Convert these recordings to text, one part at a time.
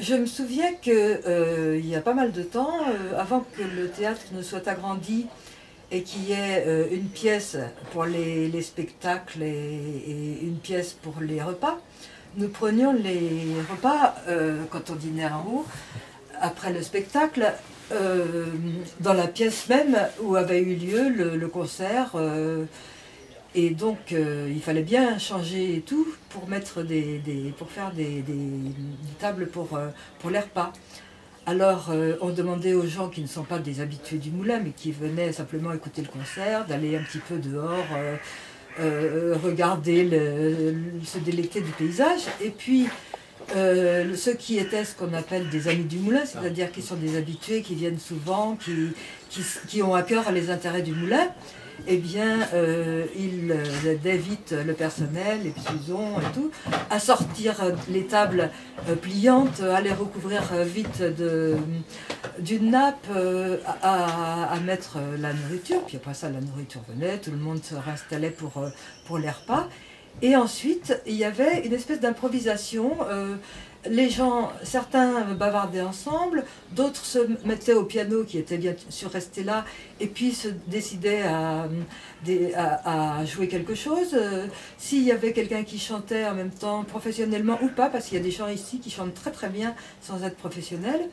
Je me souviens que il y a pas mal de temps, avant que le théâtre ne soit agrandi et qu'il y ait une pièce pour les spectacles et une pièce pour les repas, nous prenions les repas, quand on dînait en haut, après le spectacle, dans la pièce même où avait eu lieu le concert. Et donc il fallait bien changer et tout pour mettre pour faire des tables pour les repas. Alors on demandait aux gens qui ne sont pas des habitués du moulin, mais qui venaient simplement écouter le concert, d'aller un petit peu dehors, regarder, se délecter du paysage. Et puis ceux qui étaient ce qu'on appelle des amis du moulin, c'est-à-dire qui sont des habitués, qui viennent souvent, qui ont à cœur les intérêts du moulin, eh bien, ils aidaient vite le personnel, les pigeons et tout, à sortir les tables pliantes, à les recouvrir vite d'une nappe, à mettre la nourriture. Puis après ça, la nourriture venait, tout le monde se réinstallait pour les repas. Et ensuite, il y avait une espèce d'improvisation. Les gens, certains bavardaient ensemble, d'autres se mettaient au piano, qui était bien sûr resté là, et puis se décidaient à jouer quelque chose. S'il y avait quelqu'un qui chantait en même temps, professionnellement ou pas, parce qu'il y a des gens ici qui chantent très très bien sans être professionnels,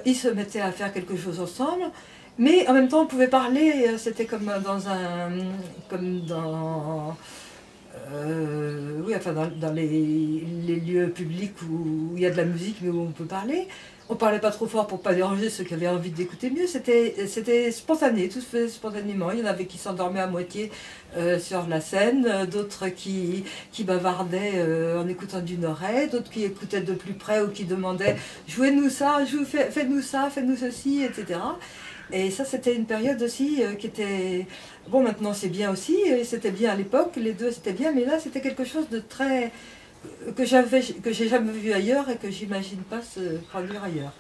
ils se mettaient à faire quelque chose ensemble. Mais en même temps, on pouvait parler, c'était comme dans oui, enfin dans les lieux publics où il y a de la musique mais où on peut parler. On parlait pas trop fort pour pas déranger ceux qui avaient envie d'écouter mieux. C'était spontané, tout se faisait spontanément. Il y en avait qui s'endormaient à moitié sur la scène, d'autres qui bavardaient en écoutant d'une oreille, d'autres qui écoutaient de plus près ou qui demandaient jouez-nous ça, faites-nous ça, faites-nous ceci, etc. Et ça, c'était une période aussi qui était... Bon, maintenant c'est bien aussi, et c'était bien à l'époque, les deux c'était bien, mais là c'était quelque chose de très... que j'ai jamais vu ailleurs et que j'imagine pas se produire ailleurs.